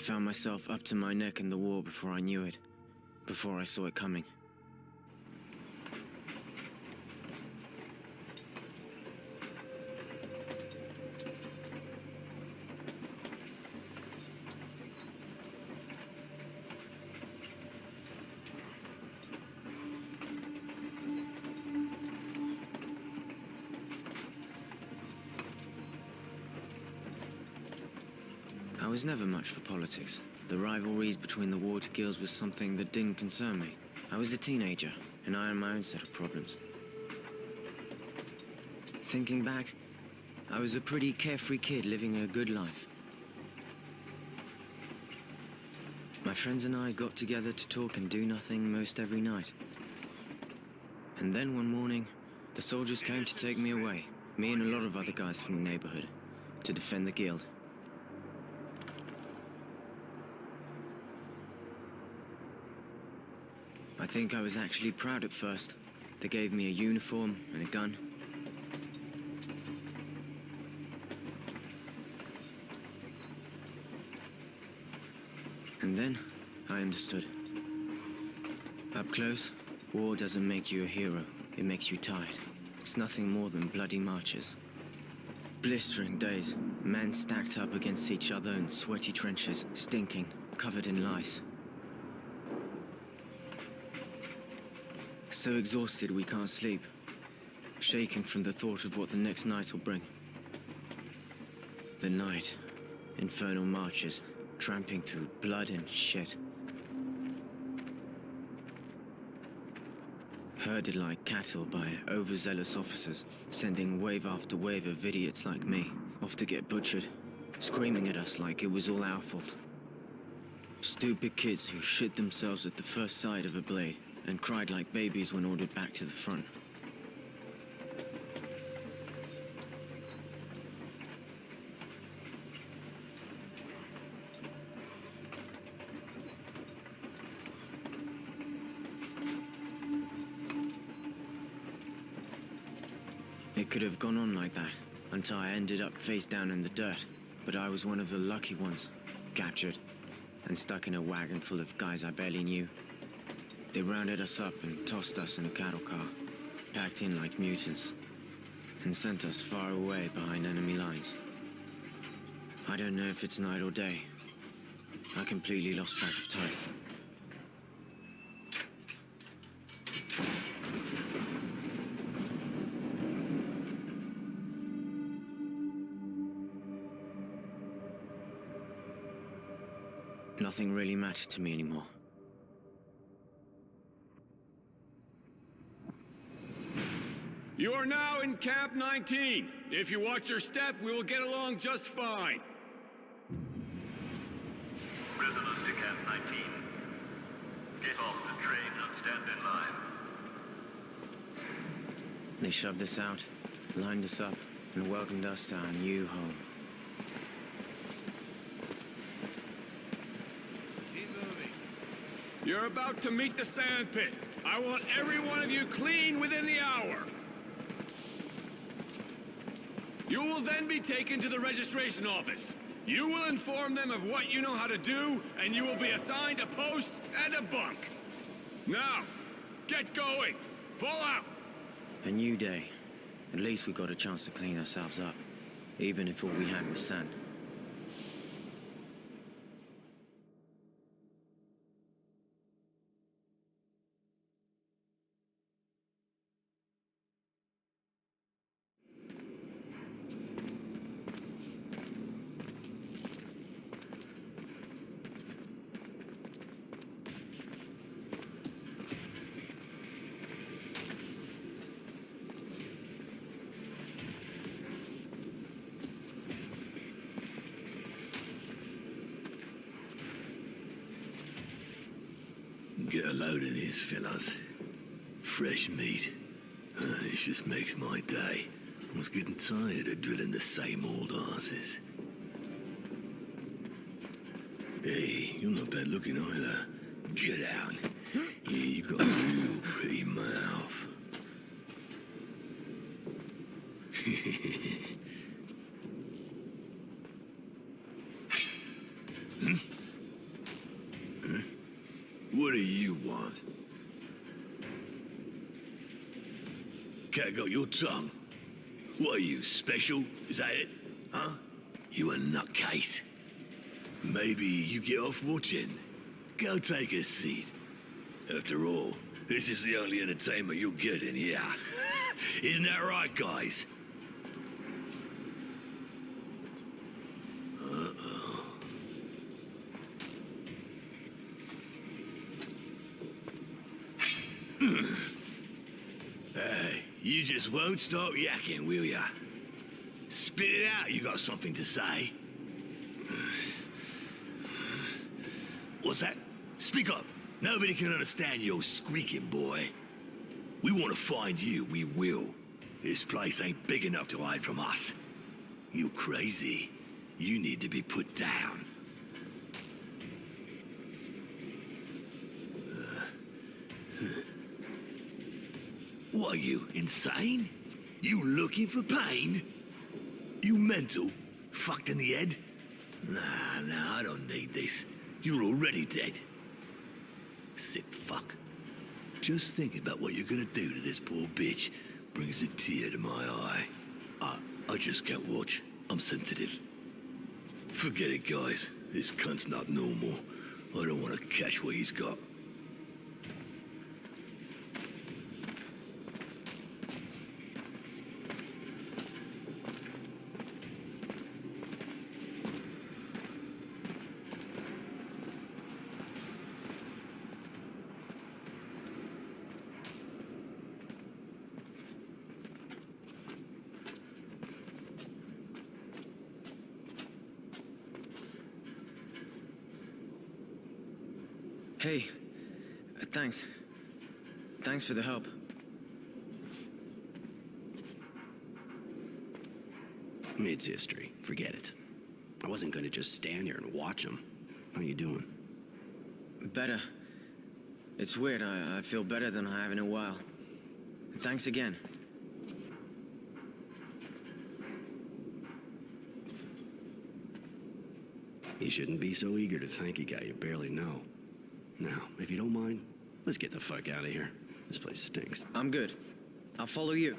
found myself up to my neck in the war before I knew it, before I saw it coming. I was never much for politics. The rivalries between the warred guilds was something that didn't concern me. I was a teenager, and I had my own set of problems. Thinking back, I was a pretty carefree kid living a good life. My friends and I got together to talk and do nothing most every night. And then one morning, the soldiers came to take me away, me and a lot of other guys from the neighborhood, to defend the guild. I think I was actually proud at first. They gave me a uniform and a gun. And then, I understood. Up close, war doesn't make you a hero. It makes you tired. It's nothing more than bloody marches. Blistering days, men stacked up against each other in sweaty trenches, stinking, covered in lice. So exhausted we can't sleep, shaking from the thought of what the next night will bring. The night, infernal marches, tramping through blood and shit. Herded like cattle by overzealous officers, sending wave after wave of idiots like me off to get butchered, screaming at us like it was all our fault. Stupid kids who shit themselves at the first sight of a blade and cried like babies when ordered back to the front. It could have gone on like that, until I ended up face down in the dirt, but I was one of the lucky ones, captured, and stuck in a wagon full of guys I barely knew. They rounded us up and tossed us in a cattle car, packed in like mutants, and sent us far away behind enemy lines. I don't know if it's night or day. I completely lost track of time. Nothing really mattered to me anymore. You are now in Camp 19. If you watch your step, we will get along just fine. Prisoners to Camp 19. Get off the train and stand in line. They shoved us out, lined us up, and welcomed us to our new home. Keep moving. You're about to meet the sandpit. I want every one of you clean within the hour. You will then be taken to the registration office. You will inform them of what you know how to do, and you will be assigned a post and a bunk. Now, get going. Fall out. A new day. At least we got a chance to clean ourselves up, even if all we had was sand. Get a load of these fellas. Fresh meat. This just makes my day. I was getting tired of drilling the same old asses. Hey, you're not bad looking either. Get out. Yeah, you got a real pretty mouth. do you want? Cat got your tongue. What are you, special? Is that it? Huh? You a nutcase. Maybe you get off watching. Go take a seat. After all, this is the only entertainment you'll get in here. Isn't that right, guys? You just won't stop yakking, will ya? Spit it out, you got something to say. What's that? Speak up. Nobody can understand your squeaking, boy. We want to find you, we will. This place ain't big enough to hide from us. You crazy. You need to be put down. What are you, insane? You looking for pain? You mental? Fucked in the head? Nah, I don't need this. You're already dead. Sick fuck. Just thinking about what you're gonna do to this poor bitch brings a tear to my eye. I just can't watch. I'm sensitive. Forget it, guys. This cunt's not normal. I don't want to catch what he's got. Hey, thanks. Thanks for the help. It's history. Forget it. I wasn't going to just stand here and watch him. How you doing? Better. It's weird. I feel better than I have in a while. Thanks again. You shouldn't be so eager to thank a guy you barely know. Now, if you don't mind, let's get the fuck out of here. This place stinks. I'm good. I'll follow you.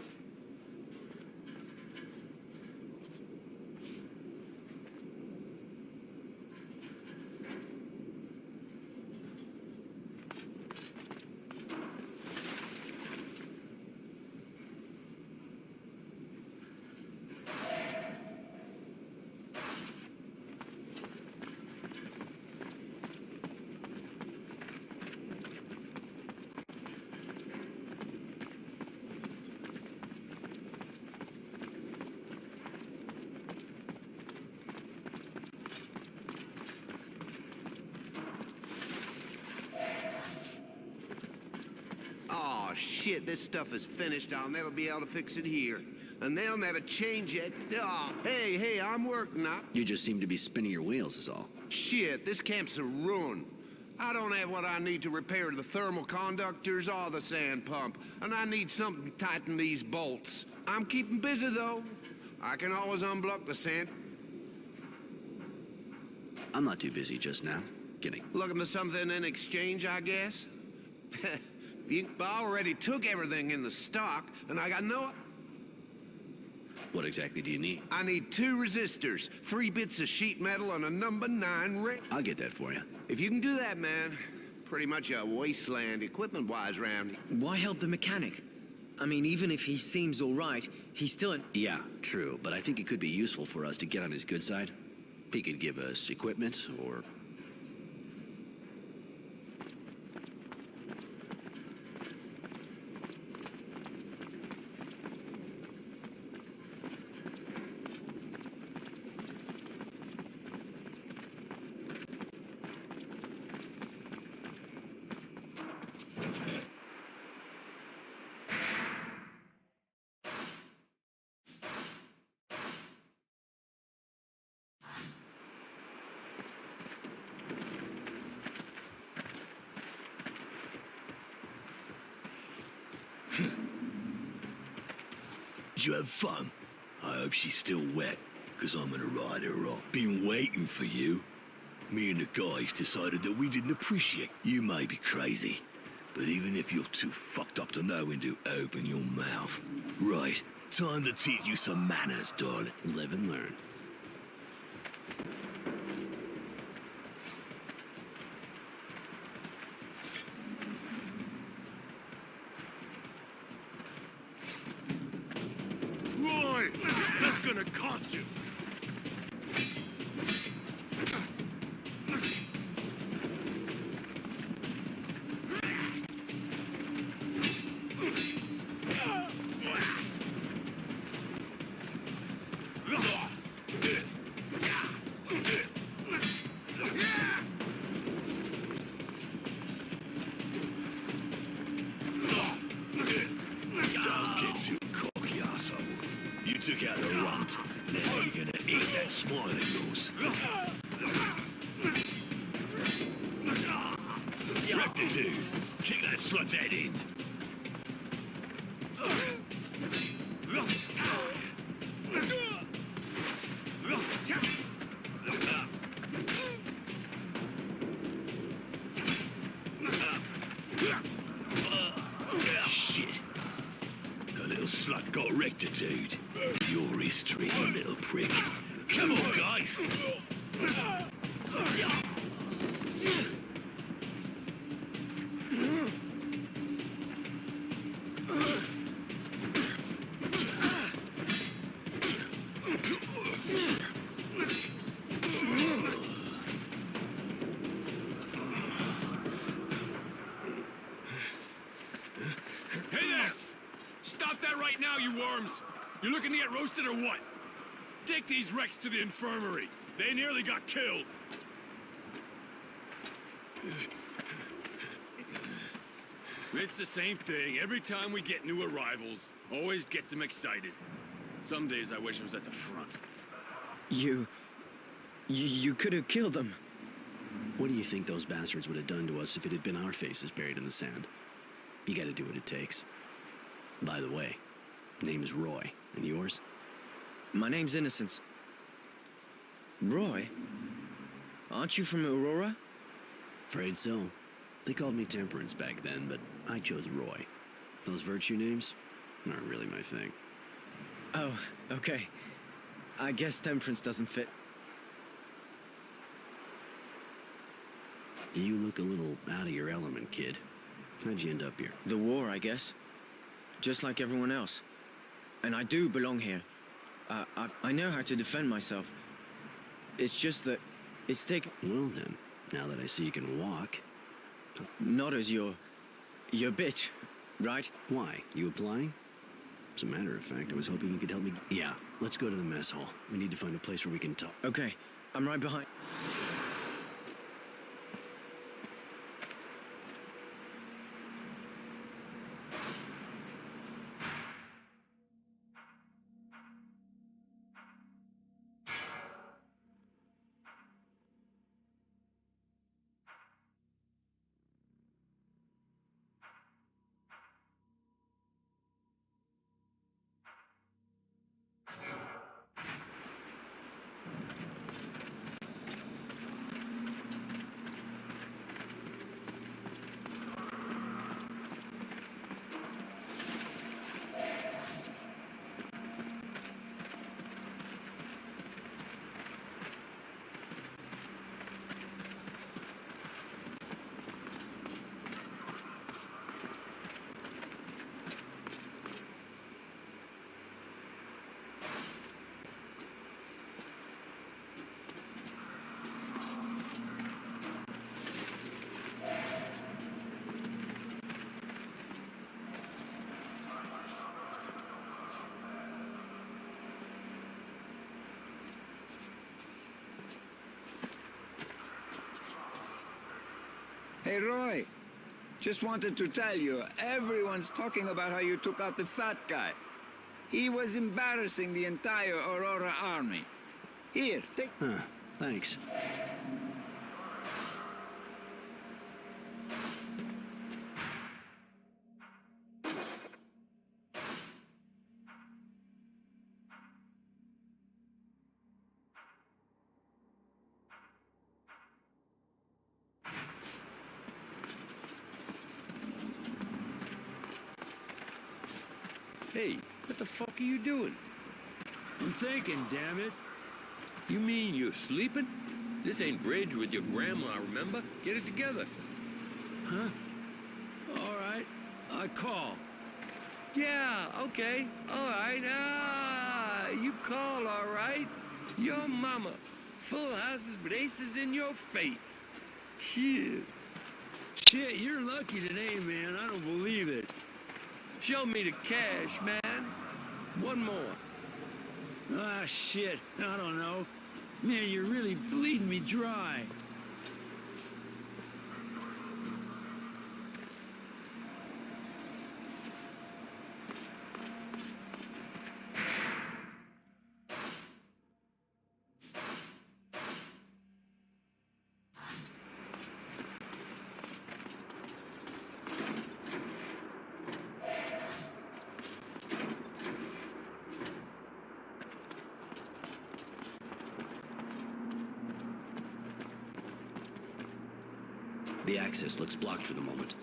Oh, shit, this stuff is finished. I'll never be able to fix it here. And they'll never change it. Oh, hey, I'm working now. You just seem to be spinning your wheels is all. Shit, this camp's a ruin. I don't have what I need to repair the thermal conductors or the sand pump. And I need something to tighten these bolts. I'm keeping busy, though. I can always unblock the sand. I'm not too busy just now. Kidding. Looking for something in exchange, I guess? I already took everything in the stock, and I got no... What exactly do you need? I need 2 resistors, 3 bits of sheet metal, and a number 9 ring. I'll get that for you. If you can do that, man, pretty much a wasteland equipment-wise round here. Why help the mechanic? I mean, even if he seems all right, he's still Yeah, true, but I think it could be useful for us to get on his good side. He could give us equipment, or... Did you have fun? I hope she's still wet, because I'm gonna ride her off. Been waiting for you. Me and the guys decided that we didn't appreciate. You may be crazy, but even if you're too fucked up to know when to open your mouth. Right, time to teach you some manners, darling. Live and learn. Roy! That's gonna cost you! Don't get too cocky, asshole. You took out the runt. Now you're gonna eat that smile of yours. Rectitude. Kick that slut's head in. Shit. The little slut got rectitude. Your history, you little prick. Come on, guys. Hey there! Stop that right now, you worms! You looking to get roasted or what? Take these wrecks to the infirmary. They nearly got killed. It's the same thing. Every time we get new arrivals, always gets them excited. Some days I wish I was at the front. You could have killed them. What do you think those bastards would have done to us if it had been our faces buried in the sand? You gotta do what it takes. By the way, name is Roy. And yours? My name's Innocence. Roy? Aren't you from Aurora? Afraid so. They called me Temperance back then, but I chose Roy. Those virtue names aren't really my thing. Oh, okay. I guess Temperance doesn't fit. You look a little out of your element, kid. How'd you end up here? The war, I guess. Just like everyone else. And I do belong here. I know how to defend myself. It's just that it's taken... Well then, now that I see you can walk... Not as your bitch, right? Why? You applying? As a matter of fact, I was hoping you could help me... Yeah, let's go to the mess hall. We need to find a place where we can talk. Okay, I'm right behind... Hey, Roy. Just wanted to tell you, everyone's talking about how you took out the fat guy. He was embarrassing the entire Aurora army. Here, take... Huh, thanks. What the fuck are you doing? I'm thinking, damn it. You mean you're sleeping? This ain't bridge with your grandma, remember? Get it together. Huh? All right, I call. Yeah, okay, all right. You call, all right. Your mama. Full houses with aces in your face. Shit. Shit, you're lucky today, man. I don't believe it. Show me the cash, man. One more. Ah, shit. I don't know. Man, you're really bleeding me dry. The access looks blocked for the moment.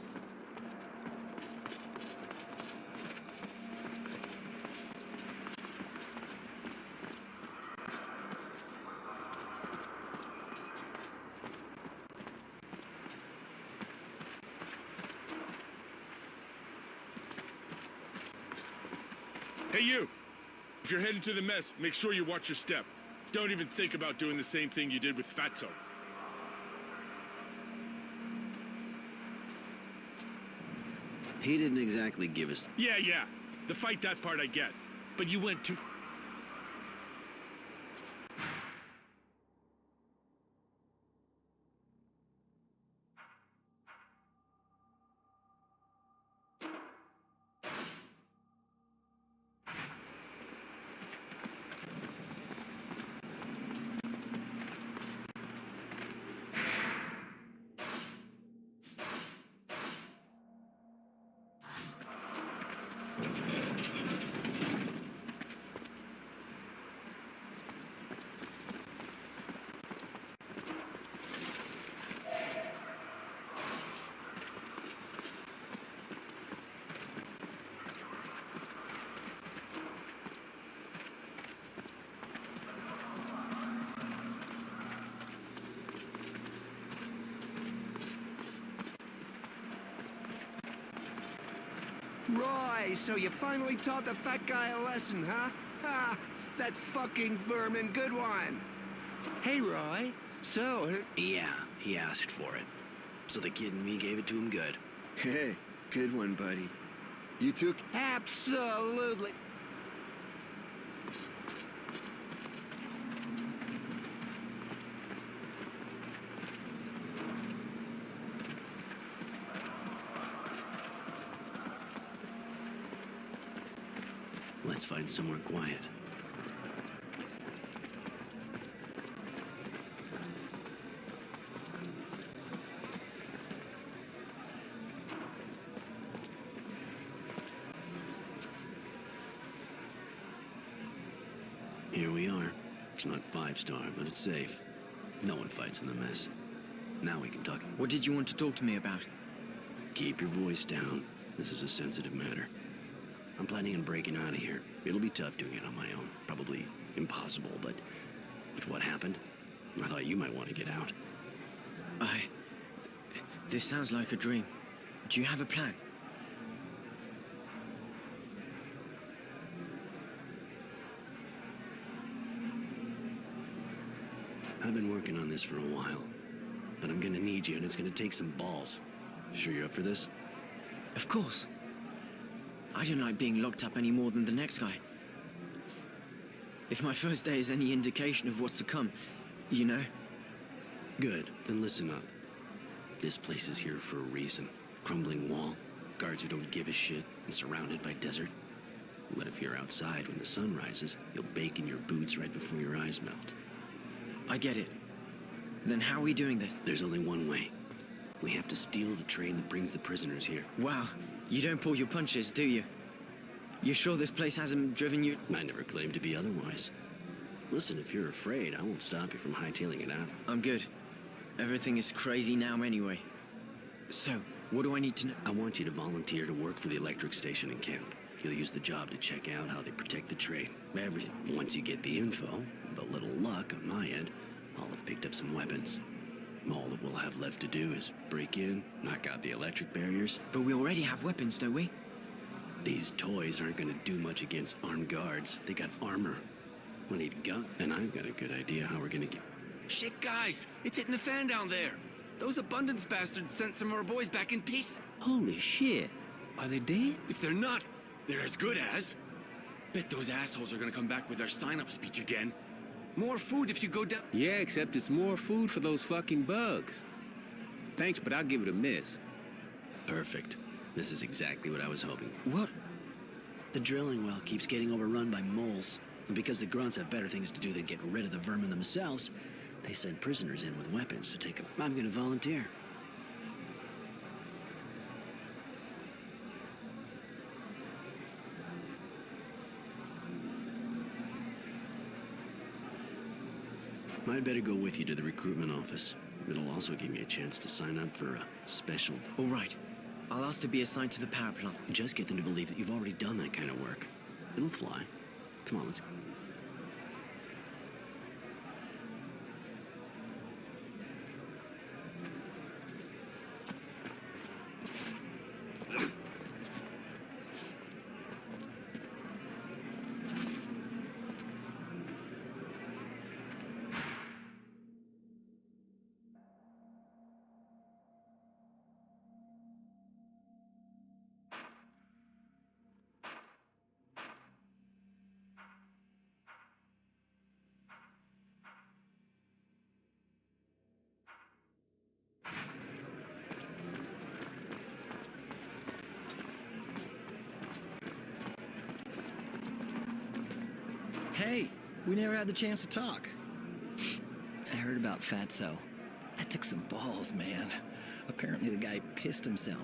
Hey, you! If you're heading to the mess, make sure you watch your step. Don't even think about doing the same thing you did with Fatso. He didn't exactly give us... Yeah. The fight, that part I get. But you went too... Roy, so you finally taught the fat guy a lesson, huh? Ha! That fucking vermin, good one. Hey, Roy. So... Yeah, he asked for it. So the kid and me gave it to him good. Hey, good one, buddy. You took... Absolutely. Let's find somewhere quiet. Here we are. It's not 5-star, but it's safe. No one fights in the mess. Now we can talk. What did you want to talk to me about? Keep your voice down. This is a sensitive matter. I'm planning on breaking out of here. It'll be tough doing it on my own. Probably impossible, but with what happened, I thought you might want to get out. This sounds like a dream. Do you have a plan? I've been working on this for a while, but I'm gonna need you, and it's gonna take some balls. Sure you're up for this? Of course. I don't like being locked up any more than the next guy. If my first day is any indication of what's to come, you know? Good, then listen up. This place is here for a reason. Crumbling wall, guards who don't give a shit, and surrounded by desert. But if you're outside when the sun rises, you'll bake in your boots right before your eyes melt. I get it. Then how are we doing this? There's only one way. We have to steal the train that brings the prisoners here. Wow, you don't pull your punches, do you? You sure this place hasn't driven you? I never claimed to be otherwise. Listen, if you're afraid, I won't stop you from hightailing it out. I'm good. Everything is crazy now anyway. So, what do I need to know? I want you to volunteer to work for the electric station in camp. You'll use the job to check out how they protect the trade. Everything. Once you get the info, with a little luck on my end, I'll have picked up some weapons. All that we'll have left to do is break in, knock out the electric barriers. But we already have weapons, don't we? These toys aren't gonna do much against armed guards. They got armor. We need a gun, and I've got a good idea how we're gonna get... Shit, guys! It's hitting the fan down there! Those abundance bastards sent some of our boys back in peace. Holy shit. Are they dead? If they're not, they're as good as. Bet those assholes are gonna come back with their sign-up speech again. More food if you go down. Yeah, except it's more food for those fucking bugs. Thanks, but I'll give it a miss. Perfect. This is exactly what I was hoping. What? The drilling well keeps getting overrun by moles. And because the grunts have better things to do than get rid of the vermin themselves, they send prisoners in with weapons to take them. I'm gonna volunteer. I'd better go with you to the recruitment office. It'll also give me a chance to sign up for a special... All right. I'll ask to be assigned to the power plant. Just get them to believe that you've already done that kind of work. It'll fly. Come on, let's... Hey, we never had the chance to talk. I heard about Fatso. That took some balls, man. Apparently the guy pissed himself.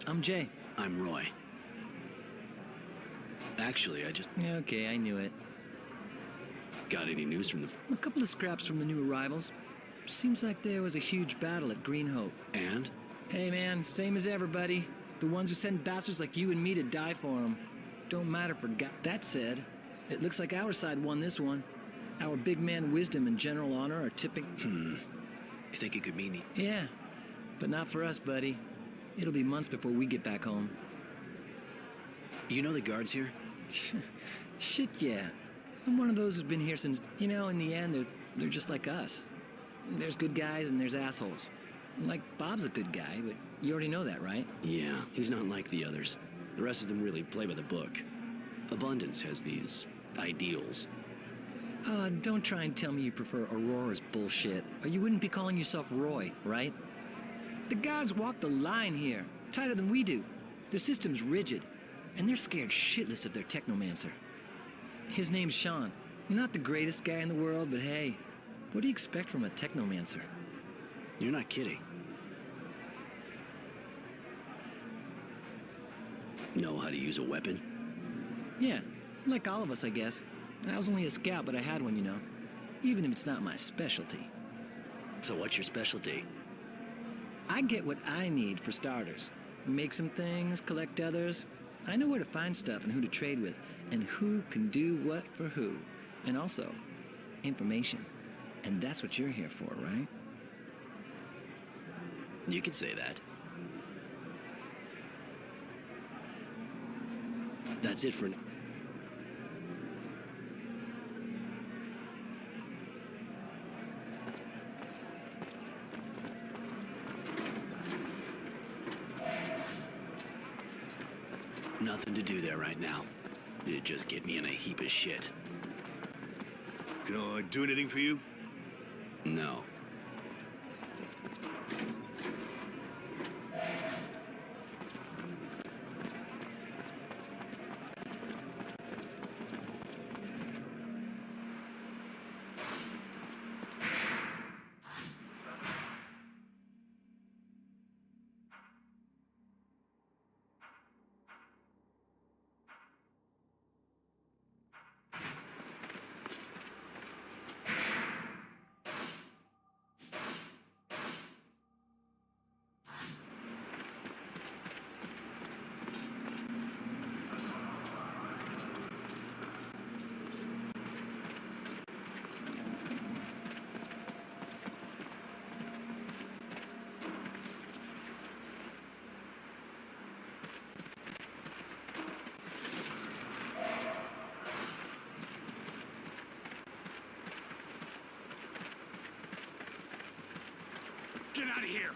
I'm Jay. I'm Roy. Actually, I just... Okay, I knew it. Got any news from the... A couple of scraps from the new arrivals. Seems like there was a huge battle at Green Hope. And? Hey, man, same as everybody. The ones who send bastards like you and me to die for them. Don't matter for God. That said, it looks like our side won this one. Our big man Wisdom and General Honor are tipping... You think it could mean... Yeah, but not for us, buddy. It'll be months before we get back home. You know the guards here? Shit, yeah. I'm one of those who's been here since... You know, in the end, they're just like us. There's good guys and there's assholes. Like, Bob's a good guy, but you already know that, right? Yeah, he's not like the others. The rest of them really play by the book. Abundance has these ideals. Don't try and tell me you prefer Aurora's bullshit, or you wouldn't be calling yourself Roy, right? The guards walk the line here, tighter than we do. The system's rigid, and they're scared shitless of their technomancer. His name's Sean. Not the greatest guy in the world, but hey, what do you expect from a technomancer? You're not kidding. Know how to use a weapon? Yeah, like all of us, I guess. I was only a scout, but I had one, you know. Even if it's not my specialty. So what's your specialty? I get what I need for starters. Make some things, collect others. I know where to find stuff and who to trade with, and who can do what for who. And also, information. And that's what you're here for, right? You can say that. That's it for now. Nothing to do there right now. It'd just get me in a heap of shit. Can I do anything for you? No. out of here!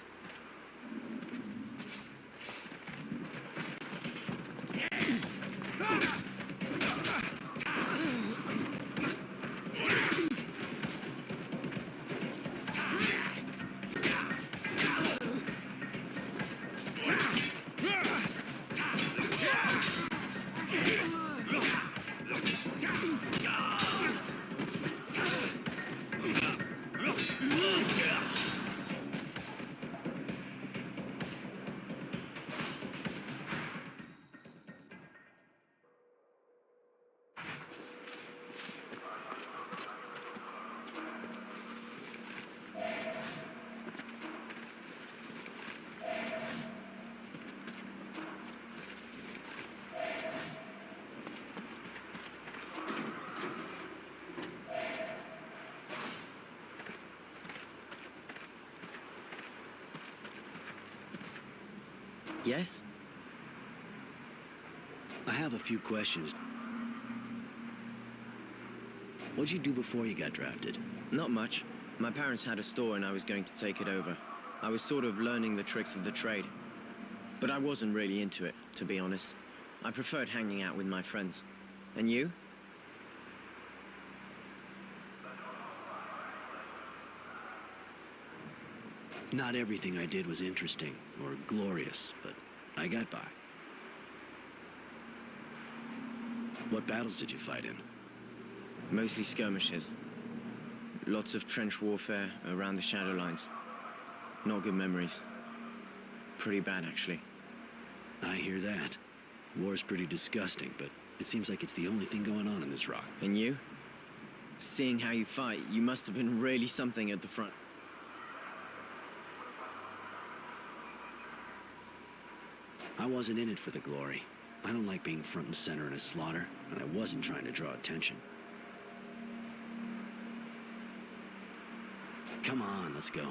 Yes? I have a few questions. What'd you do before you got drafted? Not much. My parents had a store and I was going to take it over. I was sort of learning the tricks of the trade. But I wasn't really into it, to be honest. I preferred hanging out with my friends. And you? Not everything I did was interesting or glorious, but I got by. What battles did you fight in? Mostly skirmishes. Lots of trench warfare around the shadow lines. Not good memories. Pretty bad, actually. I hear that. War's pretty disgusting, but it seems like it's the only thing going on in this rock. And you? Seeing how you fight, you must have been really something at the front. I wasn't in it for the glory. I don't like being front and center in a slaughter, and I wasn't trying to draw attention. Come on, let's go.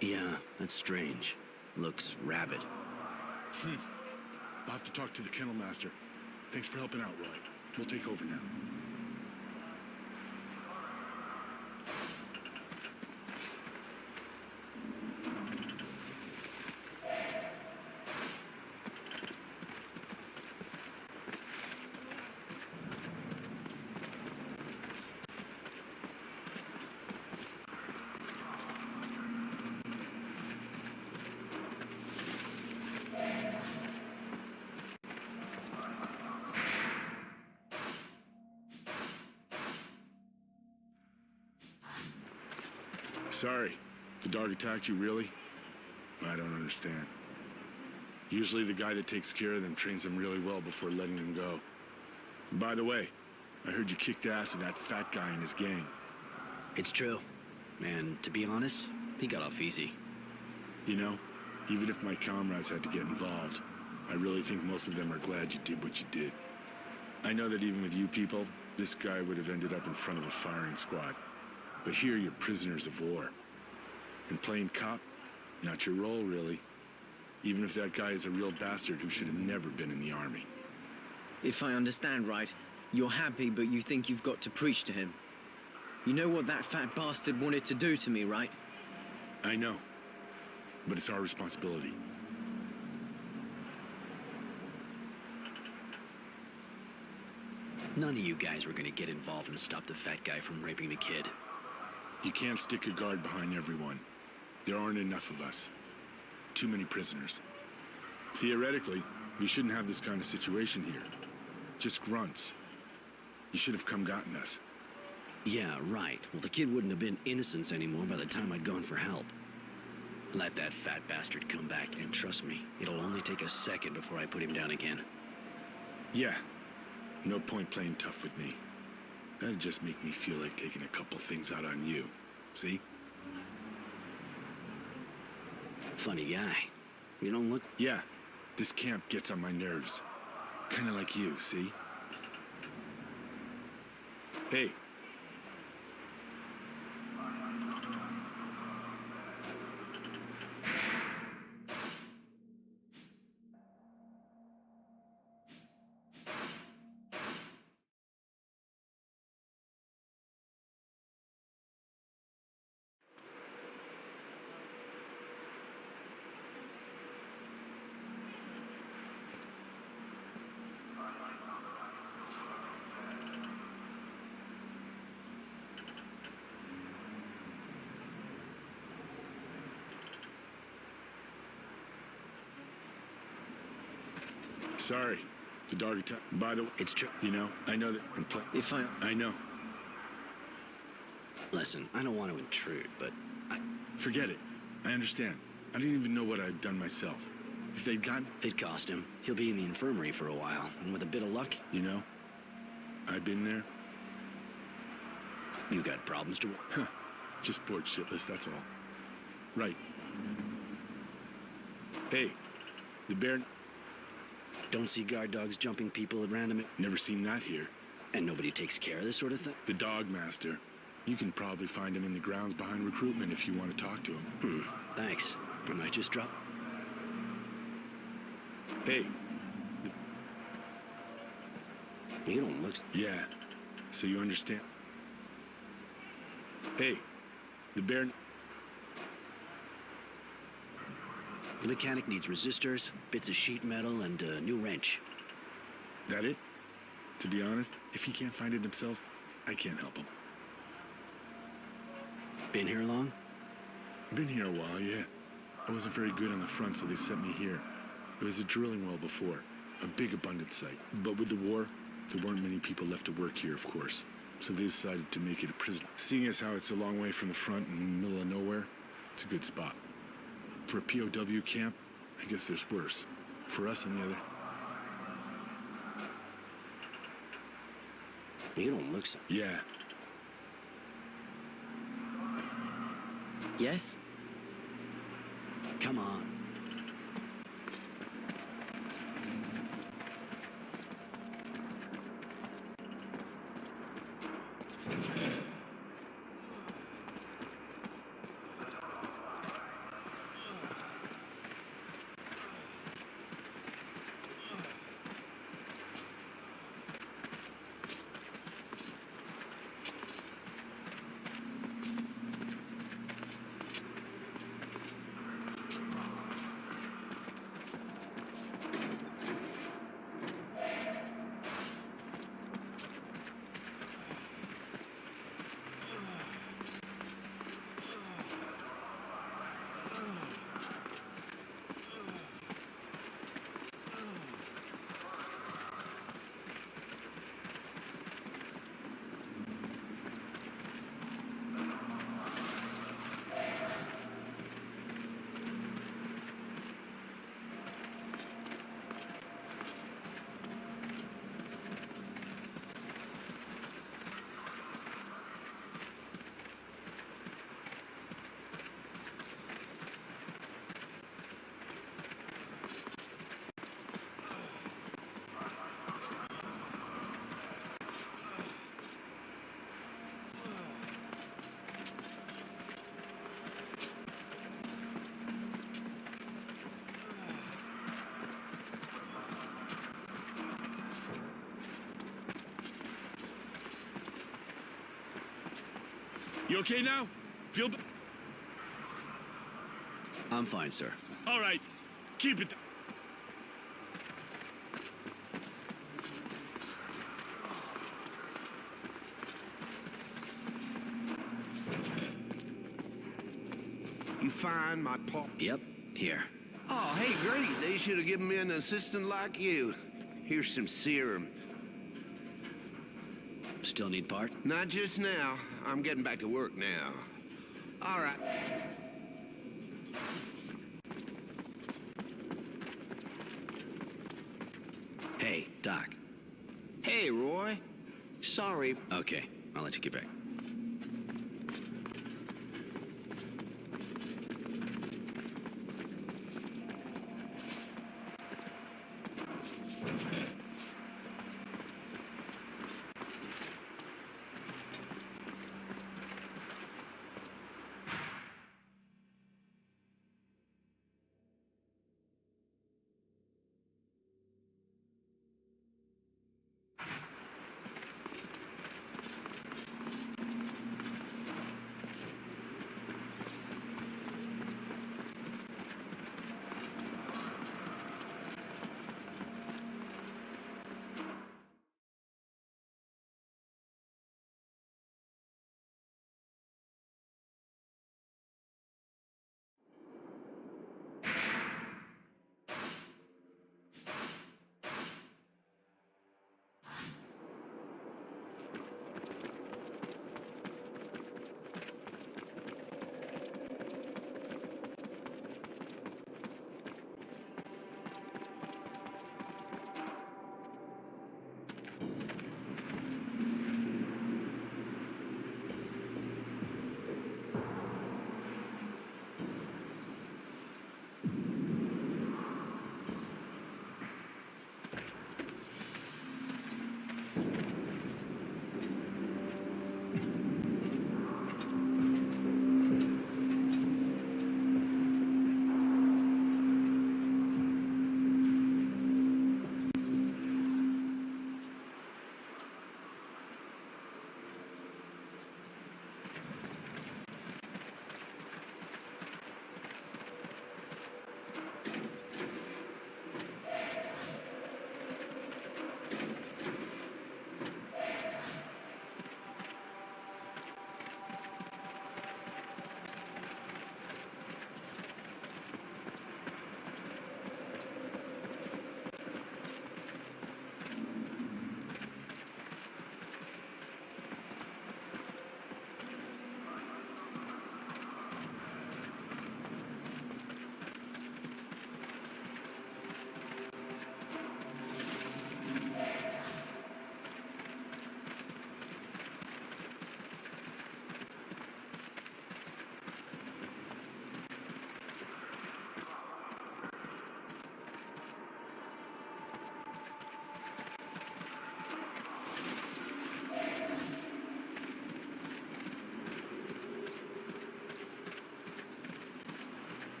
Yeah, that's strange. Looks rabid. I'll have to talk to the kennel master. Thanks for helping out, Roy. We'll take over now. Sorry. The dog attacked you, really? I don't understand. Usually the guy that takes care of them trains them really well before letting them go. And by the way, I heard you kicked ass with that fat guy and his gang. It's true. And to be honest, he got off easy. You know, even if my comrades had to get involved, I really think most of them are glad you did what you did. I know that even with you people, this guy would have ended up in front of a firing squad. But here you're prisoners of war. And playing cop, not your role, really. Even if that guy is a real bastard who should have never been in the army. If I understand right, you're happy, but you think you've got to preach to him. You know what that fat bastard wanted to do to me, right? I know. But it's our responsibility. None of you guys were gonna get involved and stop the fat guy from raping the kid. You can't stick a guard behind everyone. There aren't enough of us. Too many prisoners. Theoretically, we shouldn't have this kind of situation here. Just grunts. You should have come gotten us. Yeah, right. Well, the kid wouldn't have been innocent anymore by the time I'd gone for help. Let that fat bastard come back, and trust me, it'll only take a second before I put him down again. Yeah. No point playing tough with me. That'd just make me feel like taking a couple things out on you. See? Funny guy. You don't look... Yeah. This camp gets on my nerves. Kinda like you, see? Hey. Sorry. The dog attack. By the way, It's true. you know, I know that. If I know. Listen, I don't want to intrude, but Forget it. I understand. I didn't even know what I'd done myself. If they'd gotten... It cost him. He'll be in the infirmary for a while, and with a bit of luck, You know, I've been there. you got problems to... Just bored shitless, that's all. Right. Hey, the bear... Don't see guard dogs jumping people at random, Never seen that here. and nobody takes care of this sort of thing? The dog master. You can probably find him in the grounds behind recruitment if you want to talk to him. Thanks. I might just drop... Hey, You don't look... yeah. So you understand? Hey, the bear... The mechanic needs resistors, bits of sheet metal, and a new wrench. That it? To be honest, if he can't find it himself, I can't help him. Been here long? Been here a while, yeah. I wasn't very good on the front, so they sent me here. It was a drilling well before, a big abundance site. But with the war, there weren't many people left to work here, of course. So they decided to make it a prison. Seeing as how it's a long way from the front in the middle of nowhere, it's a good spot. For a POW camp, I guess there's worse. For us, on the other... You don't look so... Yeah. Yes? Come on. You okay now? Feel... I'm fine, sir. All right. Keep it... You find my paw? Yep, here. Oh, hey, great. They should have given me an assistant like you. Here's some serum. Still need parts? Not just now. I'm getting back to work now. All right. Hey, Doc. Hey, Roy. Sorry. Okay, I'll let you get back.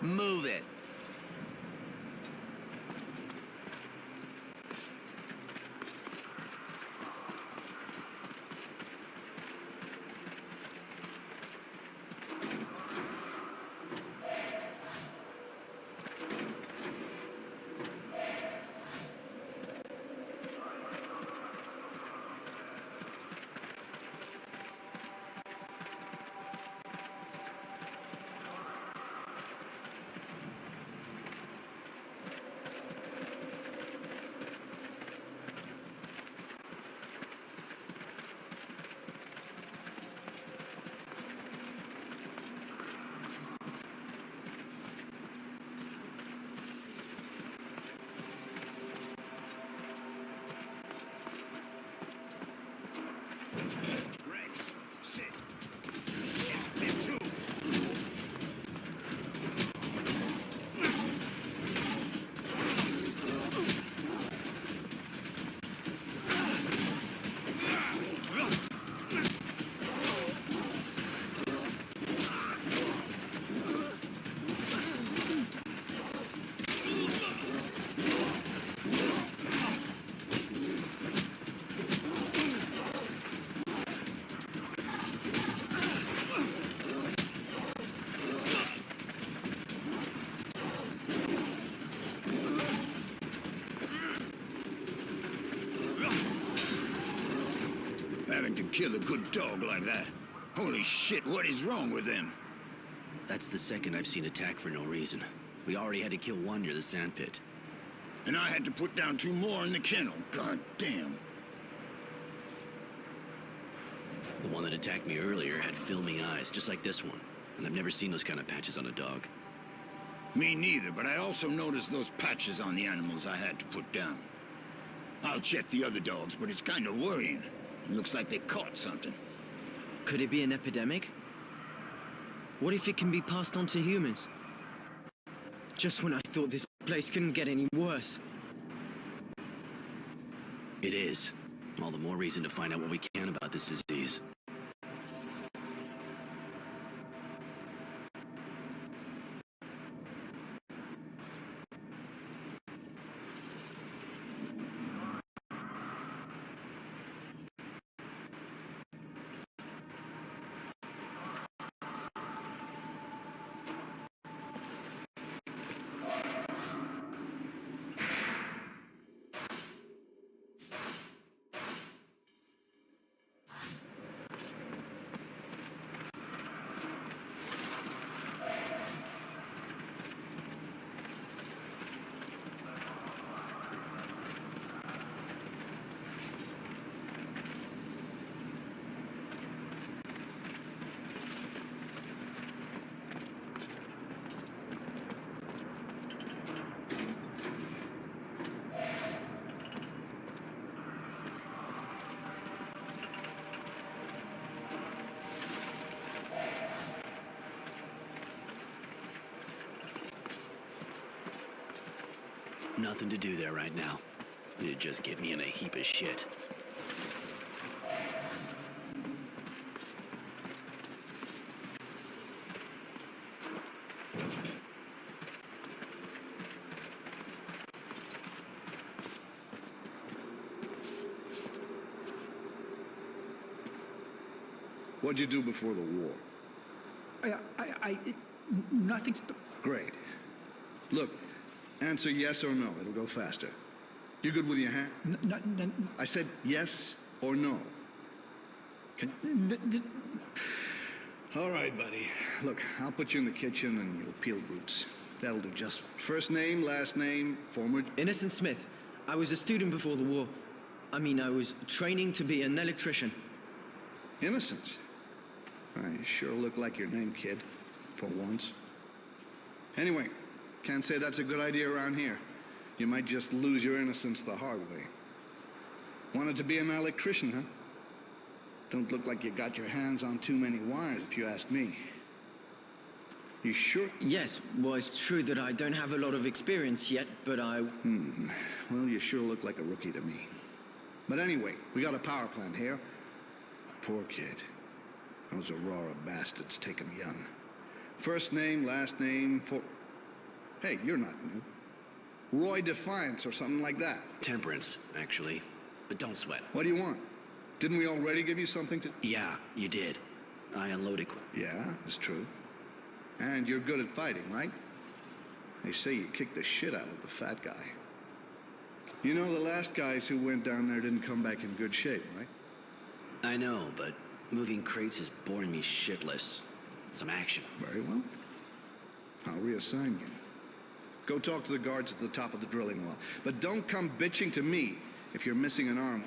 Move it. kill a good dog like that. Holy shit, what is wrong with them? That's the second I've seen attack for no reason. We already had to kill one near the sandpit. And I had to put down 2 more in the kennel. God damn. The one that attacked me earlier had filmy eyes, just like this one. And I've never seen those kind of patches on a dog. Me neither, but I also noticed those patches on the animals I had to put down. I'll check the other dogs, but it's kind of worrying. It looks like they caught something. Could it be an epidemic? What if it can be passed on to humans? Just when I thought this place couldn't get any worse. It is. All the more reason to find out what we can about this disease. Nothing to do there right now. It'd just get me in a heap of shit. What'd you do before the war? Nothing. Great. Look, answer yes or no. It'll go faster. You good with your hand? I said yes or no. All right, buddy. Look, I'll put you in the kitchen and you'll peel roots. That'll do just first name, last name, former... Innocent Smith. I was a student before the war. I mean, I was training to be an electrician. Innocence? You sure look like your name, kid. For once. Anyway, can't say that's a good idea around here. You might just lose your innocence the hard way. Wanted to be an electrician, huh? Don't look like you got your hands on too many wires, if you ask me. You sure? Yes, well, it's true that I don't have a lot of experience yet, but I... Well, you sure look like a rookie to me. But anyway, we got a power plant here. Poor kid. Those Aurora bastards take him young. First name, last name, Hey, you're not new. Roy Defiance or something like that. Temperance, actually. But don't sweat. What do you want? Didn't we already give you something to... Yeah, you did. I unloaded... Yeah, it's true. And you're good at fighting, right? They say you kicked the shit out of the fat guy. You know, the last guys who went down there didn't come back in good shape, right? I know, but moving crates is boring me shitless. Some action. Very well. I'll reassign you. Go talk to the guards at the top of the drilling well. But don't come bitching to me if you're missing an arm.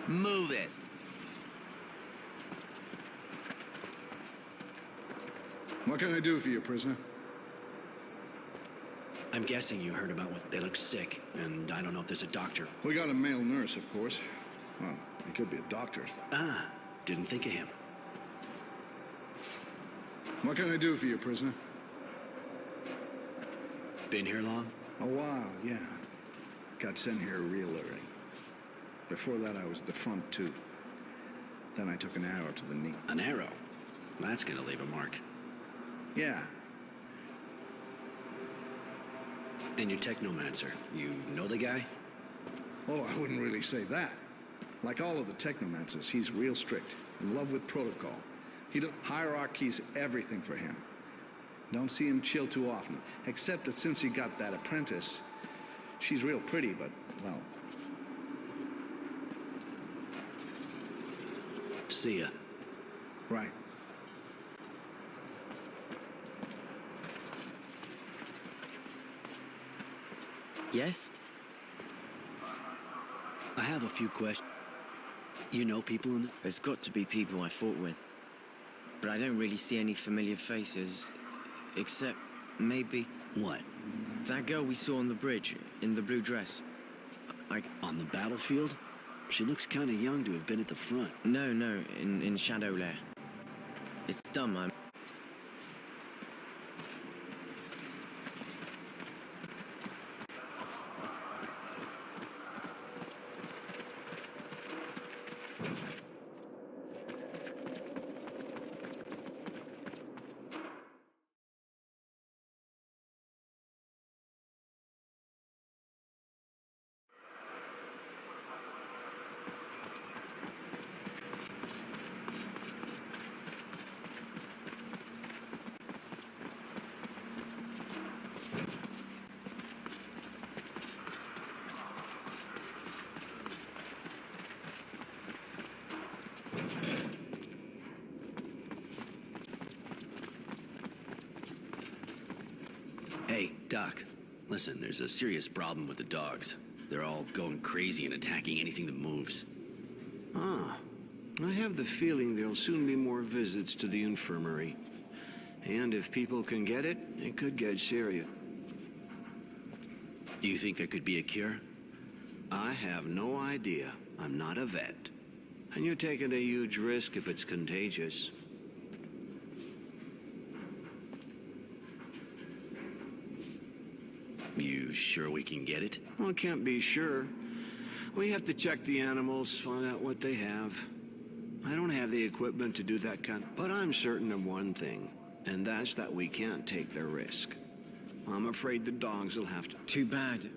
Move it. What can I do for you, prisoner? I'm guessing you heard about what they look sick, and I don't know if there's a doctor. We got a male nurse, of course. Well, he could be a doctor. Ah, didn't think of him. What can I do for you, prisoner? Been here long? A while, yeah. Got sent here real early. Before that, I was at the front, too. Then I took an arrow to the knee. An arrow? That's gonna leave a mark. Yeah. And your technomancer, you know the guy? Oh, I wouldn't really say that. Like all of the technomancers, he's real strict. In love with protocol. Hierarchy's everything for him. Don't see him chill too often, except that since he got that apprentice, she's real pretty, but, well... See ya. Right. Yes? I have a few questions. You know people in the... There's got to be people I fought with. But I don't really see any familiar faces. Except, maybe... What? That girl we saw on the bridge, in the blue dress. On the battlefield? She looks kind of young to have been at the front. No, in Shadow Lair. It's dumb, I'm... Hey, Doc. Listen, there's a serious problem with the dogs. They're all going crazy and attacking anything that moves. Ah, I have the feeling there'll soon be more visits to the infirmary. And if people can get it, it could get serious. You think there could be a cure? I have no idea. I'm not a vet. And you're taking a huge risk if it's contagious. You sure we can get it? Well, I can't be sure. We have to check the animals, find out what they have. I don't have the equipment to do that kind, but I'm certain of one thing, and that's that we can't take the risk. I'm afraid the dogs will have to... Too bad.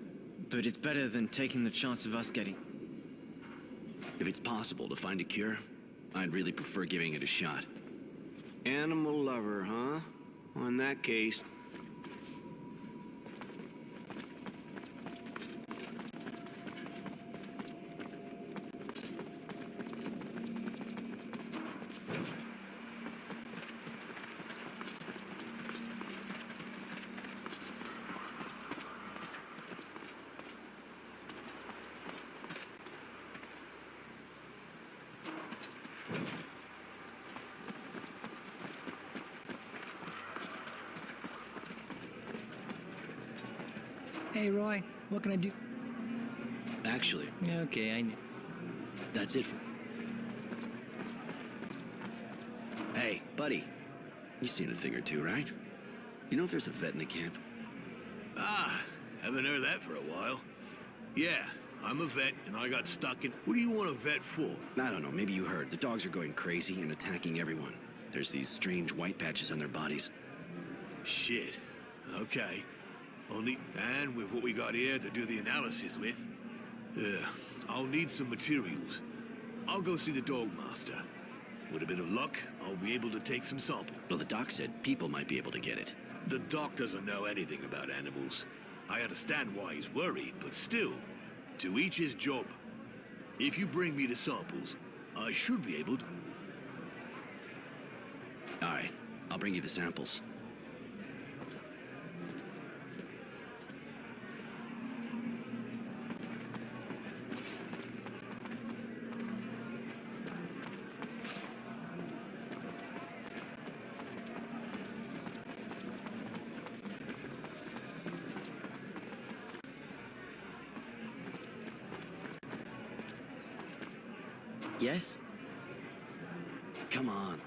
But it's better than taking the chance of us getting... If it's possible to find a cure, I'd really prefer giving it a shot. Animal lover, huh? Well, in that case... Hey, Roy, what can I do? Actually, Okay, I knew. that's it for... Hey, buddy. You've seen a thing or two, right? You know if there's a vet in the camp? Ah, haven't heard that for a while. Yeah, I'm a vet, and I got stuck in... What do you want a vet for? I don't know, maybe you heard. The dogs are going crazy and attacking everyone. There's these strange white patches on their bodies. Shit. Okay. And with what we got here to do the analysis with, I'll need some materials. I'll go see the dog master. With a bit of luck, I'll be able to take some samples. Well, the doc said people might be able to get it. The doc doesn't know anything about animals. I understand why he's worried, but still, to each his job. If you bring me the samples, I should be able to... All right, I'll bring you the samples. Yes? Come on.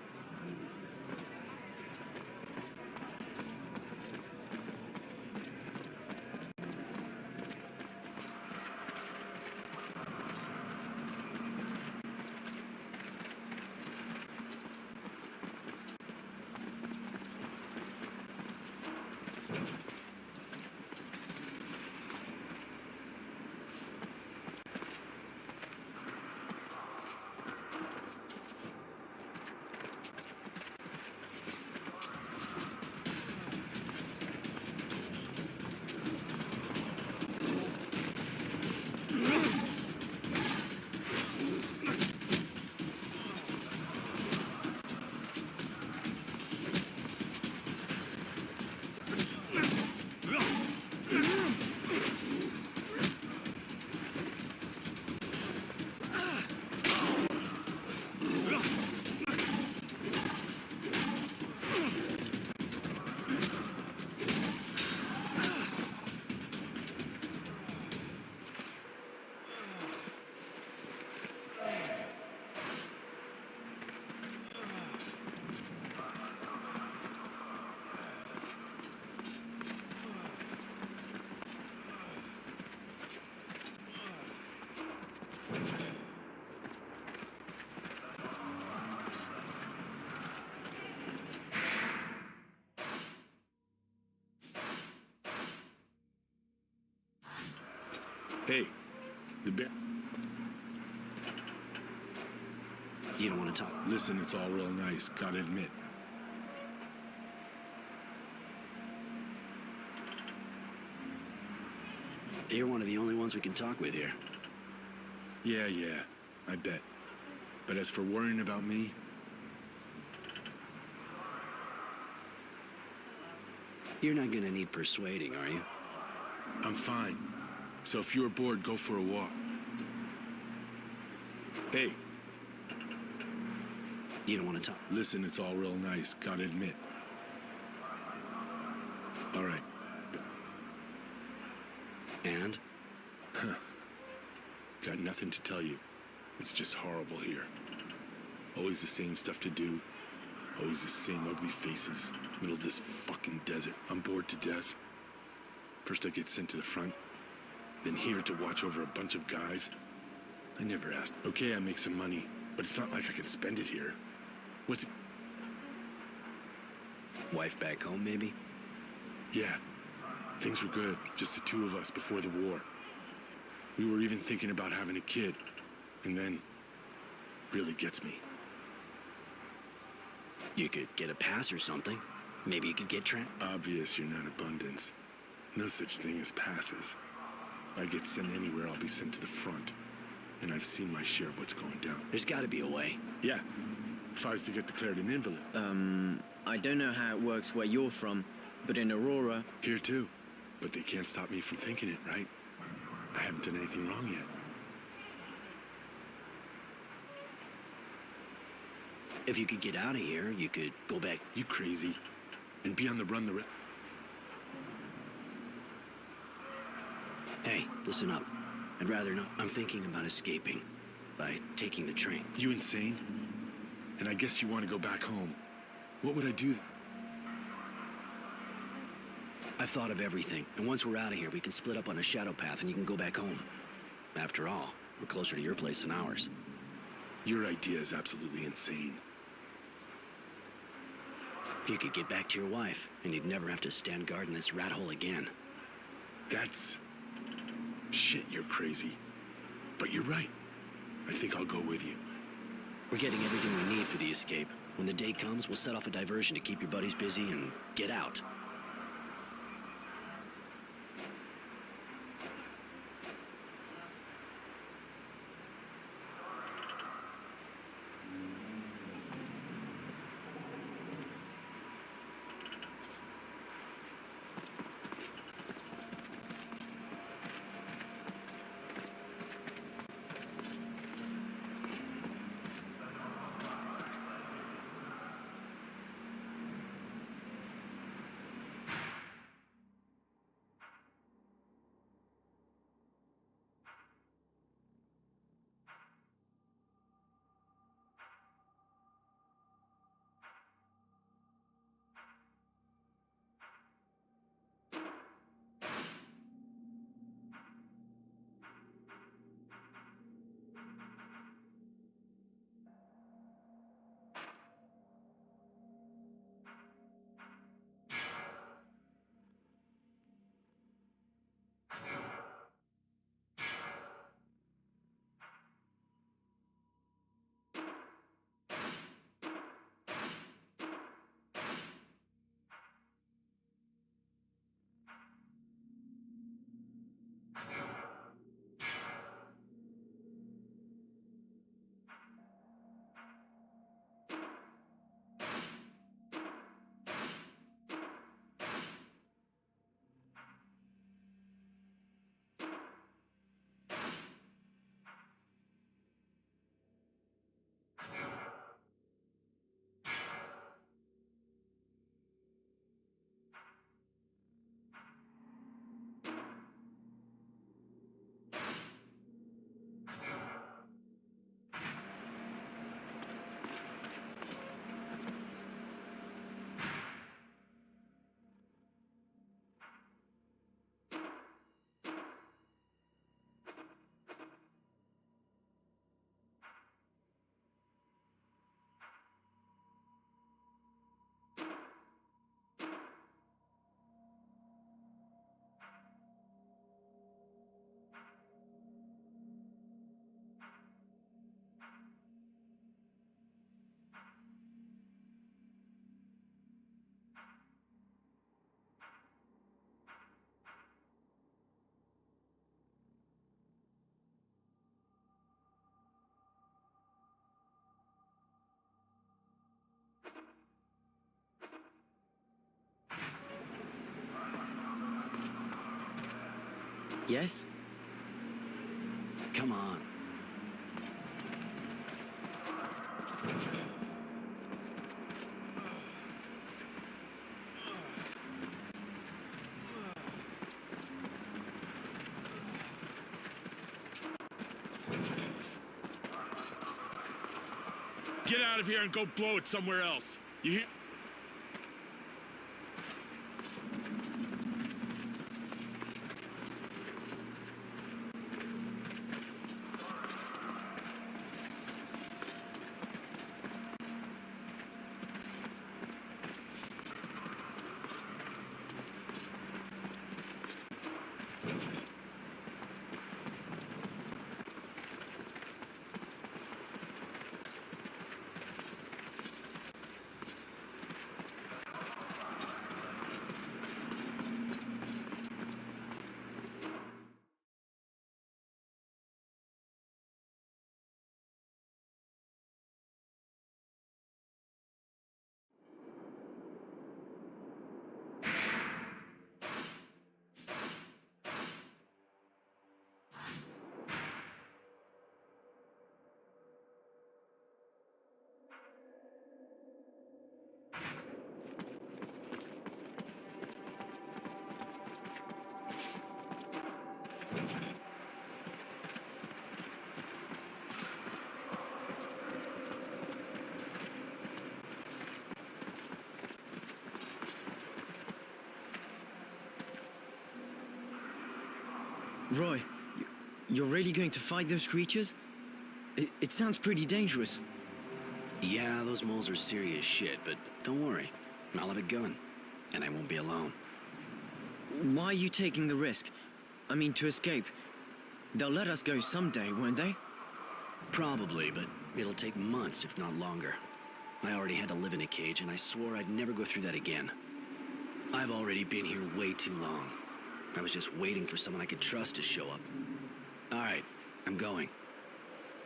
Hey, the bear. You don't want to talk. Listen, it's all real nice, gotta admit. You're one of the only ones we can talk with here. Yeah, I bet. But as for worrying about me, You're not gonna need persuading, are you? I'm fine. So if you're bored, go for a walk. Hey, You don't want to talk. listen, it's all real nice, gotta admit. All right. And? Got nothing to tell you. It's just horrible here. Always the same stuff to do. Always the same ugly faces. Middle of this fucking desert. I'm bored to death. First I get sent to the front. Then here to watch over a bunch of guys. I never asked. Okay, I make some money. But it's not like I can spend it here. What's it? Wife back home, maybe? Yeah. Things were good. Just the two of us before the war. We were even thinking about having a kid. And then... really gets me. You could get a pass or something. Maybe you could get Obvious you're not abundance. No such thing as passes. If I get sent anywhere, I'll be sent to the front. And I've seen my share of what's going down. There's gotta be a way. Yeah. If I was to get declared an invalid. I don't know how it works where you're from, but in Aurora... Here too. But they can't stop me from thinking it, right? I haven't done anything wrong yet. If you could get out of here, you could go back. You crazy? And be on the run the rest... Hey, listen up. I'd rather not. I'm thinking about escaping by taking the train. You insane? And I guess you want to go back home. What would I do? I've thought of everything, and once we're out of here, we can split up on a shadow path and you can go back home. After all, we're closer to your place than ours. Your idea is absolutely insane. You could get back to your wife, and you'd never have to stand guard in this rat hole again. That's... shit, you're crazy. But you're right. I think I'll go with you. We're getting everything we need for the escape. When the day comes, we'll set off a diversion to keep your buddies busy and get out. Yes? Come on. Get out of here and go blow it somewhere else. You hear? Roy, you're really going to fight those creatures? It sounds pretty dangerous. Yeah, those moles are serious shit, but don't worry. I'll have a gun, and I won't be alone. Why are you taking the risk? I mean, to escape. They'll let us go someday, won't they? Probably, but it'll take months, if not longer. I already had to live in a cage, and I swore I'd never go through that again. I've already been here way too long. I was just waiting for someone I could trust to show up. All right, I'm going.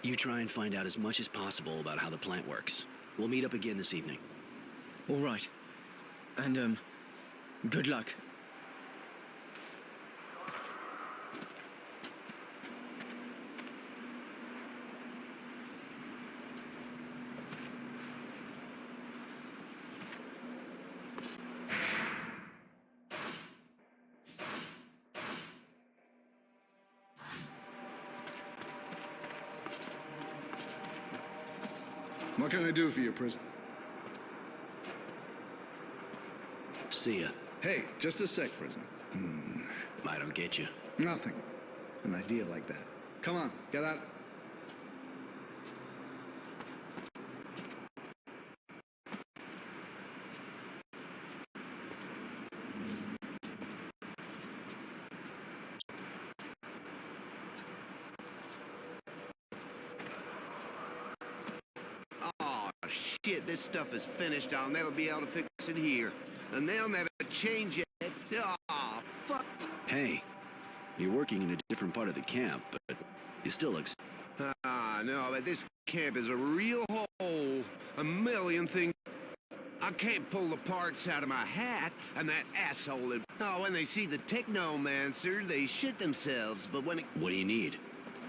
You try and find out as much as possible about how the plant works. We'll meet up again this evening. All right. And, good luck. What can I do for you, prisoner? See ya. Hey, just a sec, prisoner. I don't get you. Nothing. An idea like that. Come on, get out. Oh, shit, this stuff is finished. I'll never be able to fix it here. And they'll never change it. Oh, fuck. Hey, you're working in a different part of the camp, but you still look... No, but this camp is a real hole. A million things. I can't pull the parts out of my hat, and that asshole... Oh, when they see the Technomancer, they shit themselves, but when it... What do you need?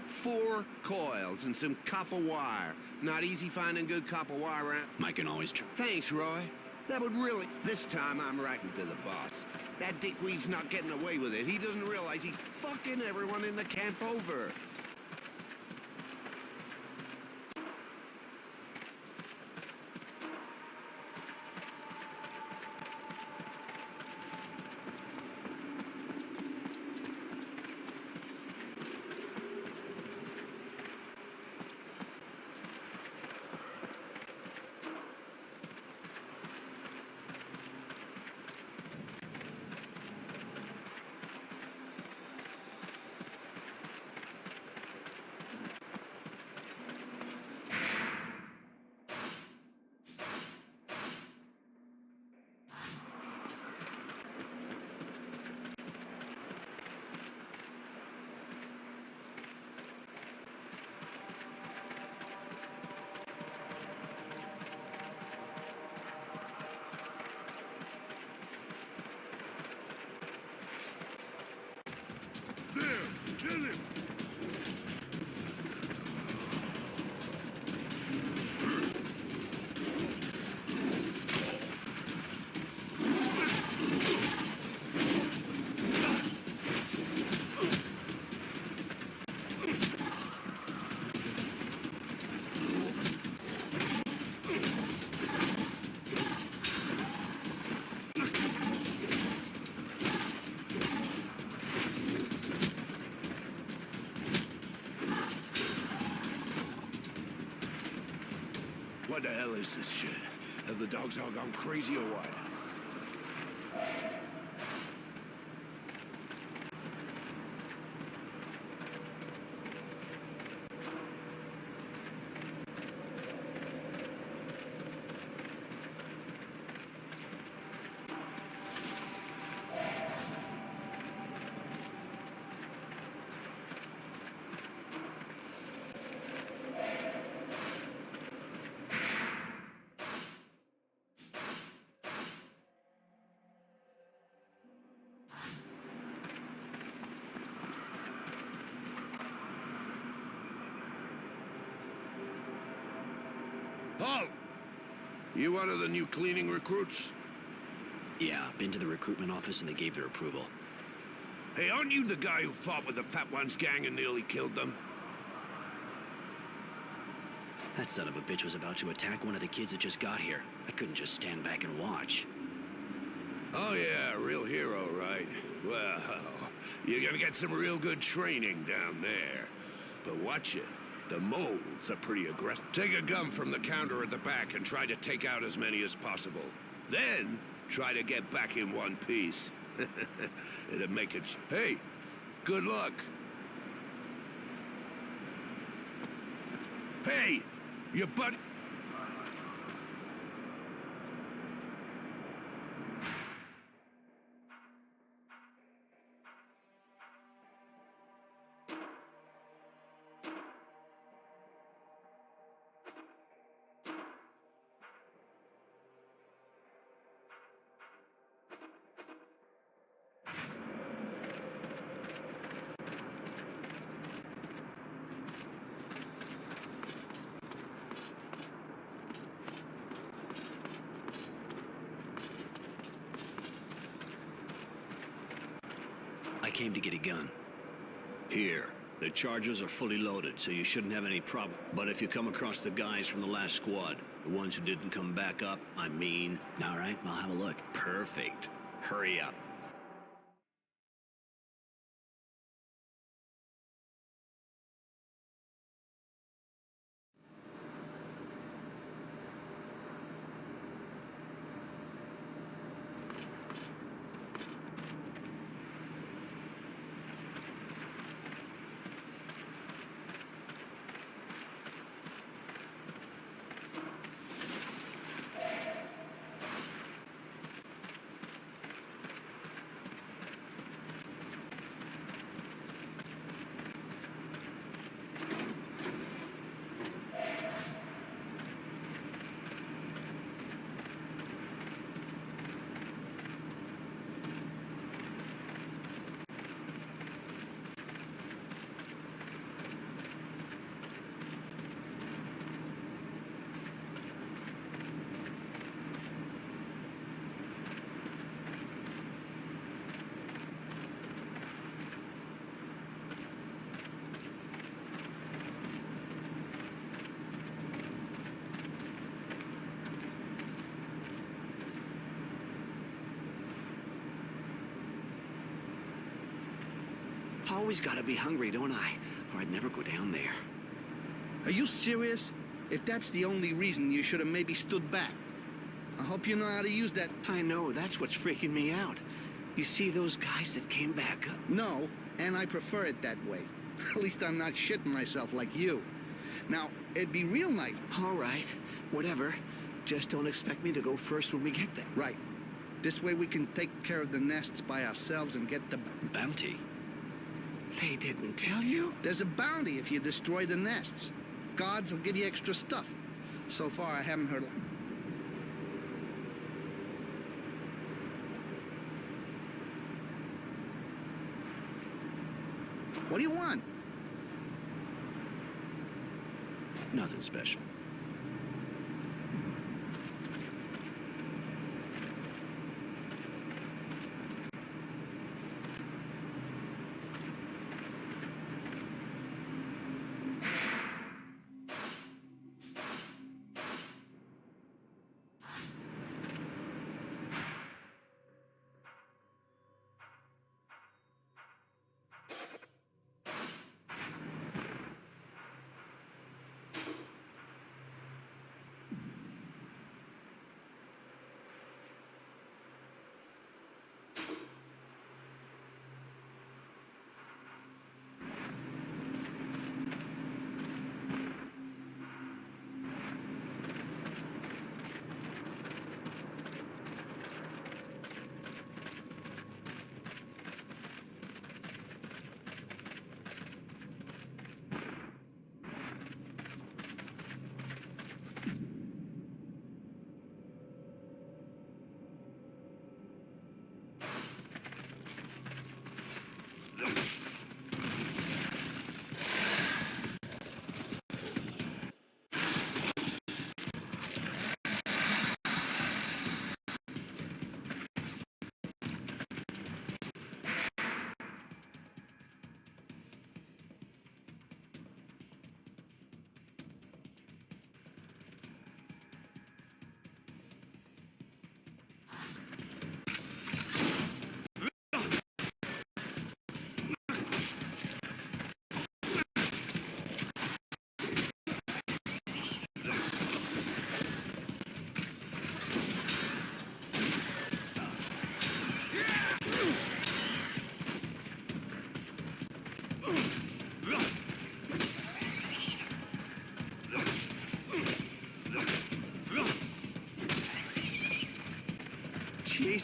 4 coils and some copper wire. Not easy finding good copper wire around. I can always... Thanks, Roy. That would really... This time I'm writing to the boss. That dickweed's not getting away with it. He doesn't realize he's fucking everyone in the camp over. the hell is this shit? Have the dogs all gone crazy or what? Halt! You one of the new cleaning recruits? Yeah, been to the recruitment office and they gave their approval. Hey, aren't you the guy who fought with the Fat Ones gang and nearly killed them? That son of a bitch was about to attack one of the kids that just got here. I couldn't just stand back and watch. Oh yeah, real hero, right? Well, you're gonna get some real good training down there. But watch it. The moles are pretty aggressive. Take a gun from the counter at the back and try to take out as many as possible. Then, try to get back in one piece. It'll make it... Hey, good luck. Hey, your buddy... I came to get a gun. Here. The charges are fully loaded, so you shouldn't have any problem. But if you come across the guys from the last squad, the ones who didn't come back up, I mean... All right, I'll have a look. Perfect. Hurry up. Always gotta be hungry, don't I? Or I'd never go down there. Are you serious? If that's the only reason, you should have maybe stood back. I hope you know how to use that... I know, that's what's freaking me out. You see those guys that came back up? No, and I prefer it that way. At least I'm not shitting myself like you. Now, it'd be real nice. All right, whatever. Just don't expect me to go first when we get there. Right. This way we can take care of the nests by ourselves and get the... Bounty? They didn't tell you? There's a bounty if you destroy the nests. Guards will give you extra stuff. So far, I haven't heard... What do you want? Nothing special.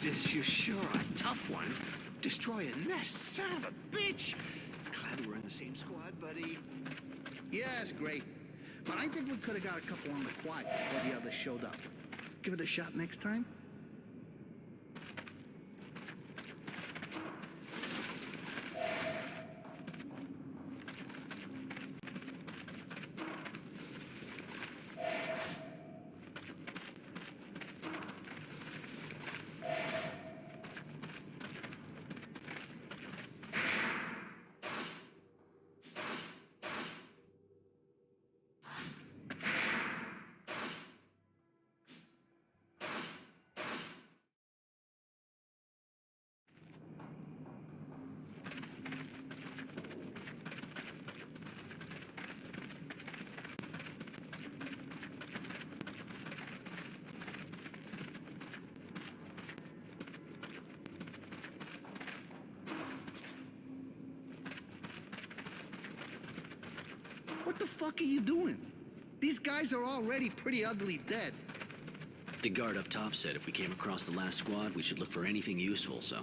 Jesus, you sure are a tough one. Destroy a nest, son of a bitch. Glad we're in the same squad, buddy. Yeah, it's great. But I think we could have got a couple on the quiet before the others showed up. Give it a shot next time? What the fuck are you doing? These guys are already pretty ugly dead. The guard up top said if we came across the last squad, we should look for anything useful, so...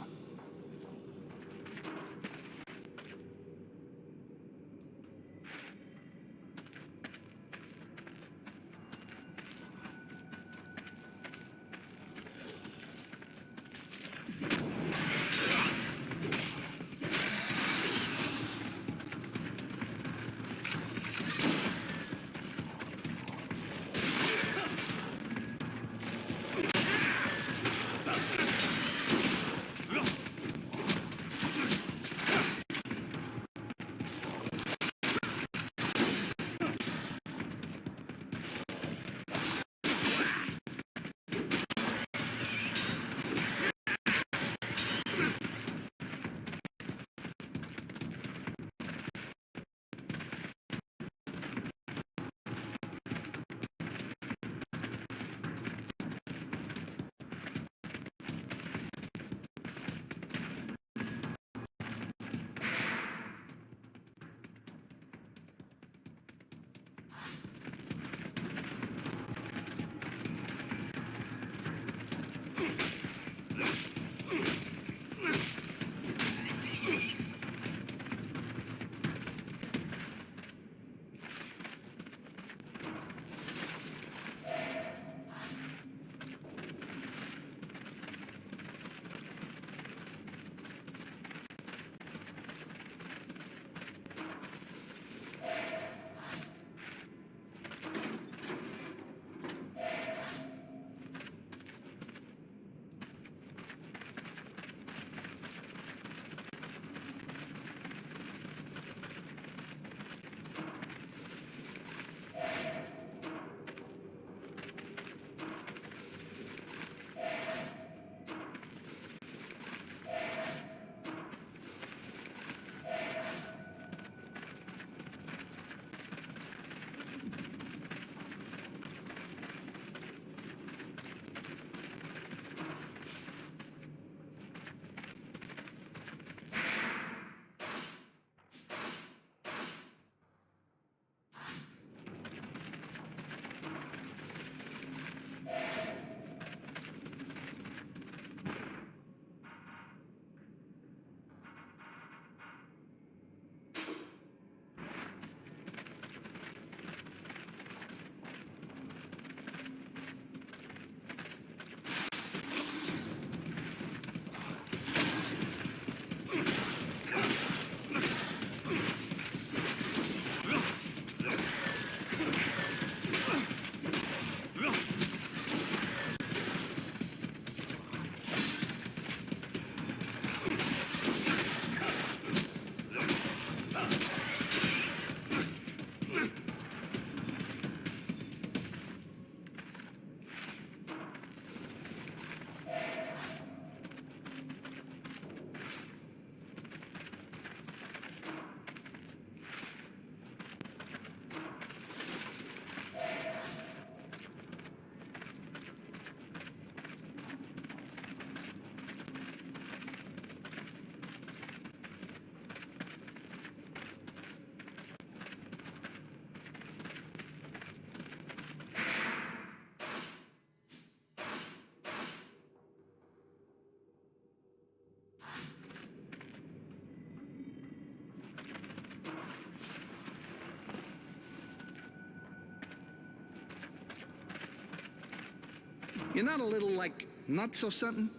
You're not a little, like, nuts or something?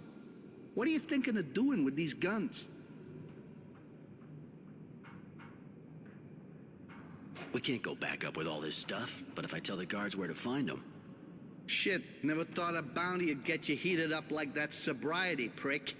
What are you thinking of doing with these guns? We can't go back up with all this stuff, but if I tell the guards where to find them... Shit, never thought a bounty would get you heated up like that sobriety prick.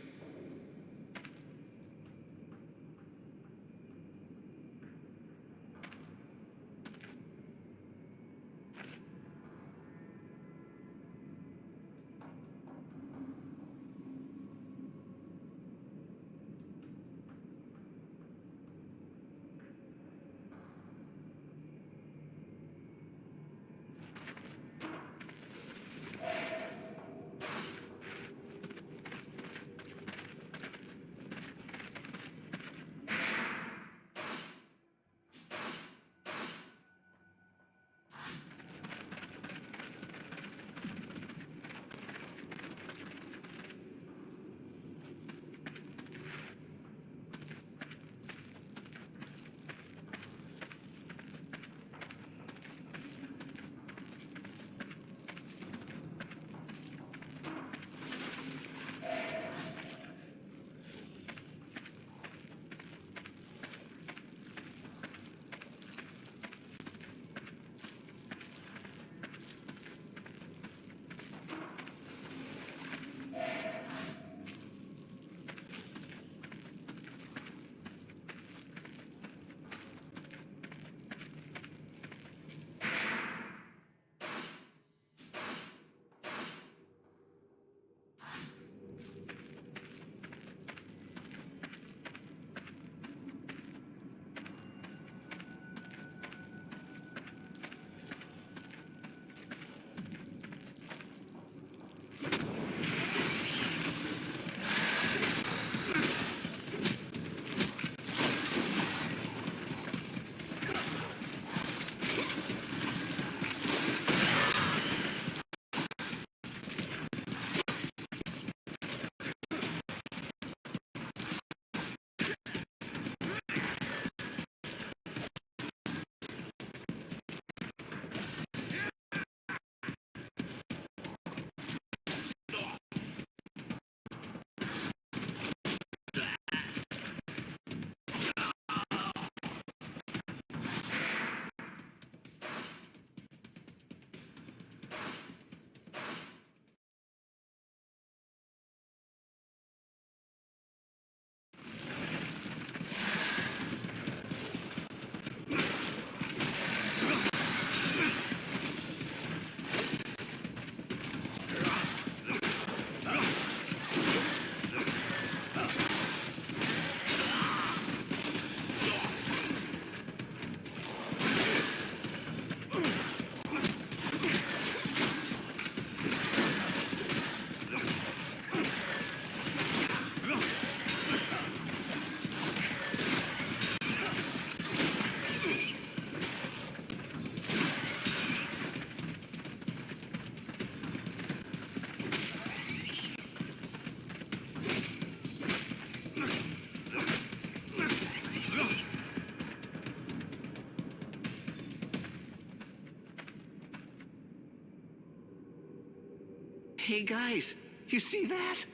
Hey, guys, you see that?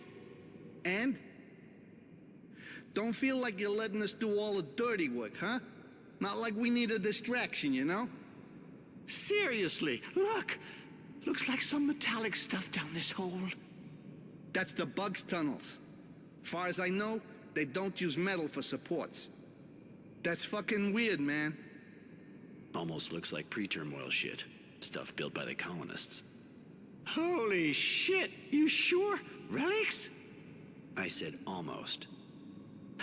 And? Don't feel like you're letting us do all the dirty work, huh? Not like we need a distraction, you know? Seriously, look! Looks like some metallic stuff down this hole. That's the Bugs tunnels. Far as I know, they don't use metal for supports. That's fucking weird, man. Almost looks like pre-turmoil shit. Stuff built by the colonists. Holy shit! You sure? Relics? I said almost.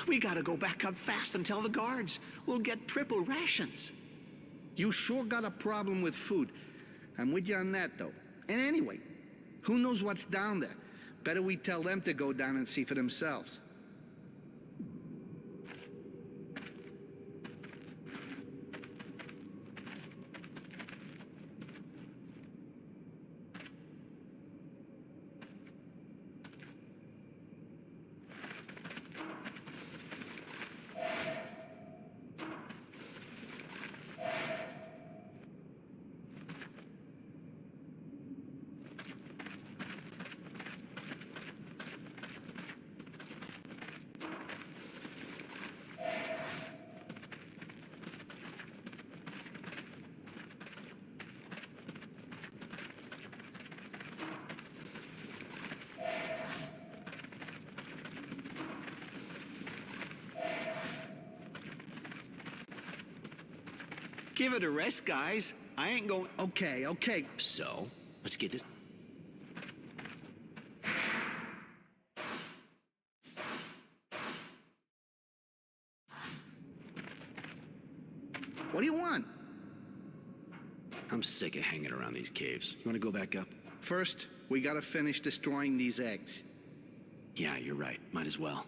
We gotta go back up fast and tell the guards. We'll get triple rations. You sure got a problem with food. I'm with you on that, though. And anyway, who knows what's down there? Better we tell them to go down and see for themselves. Give it a rest, guys. I ain't going... Okay, okay. So, let's get this. What do you want? I'm sick of hanging around these caves. You want to go back up? First, we gotta finish destroying these eggs. Yeah, you're right. Might as well.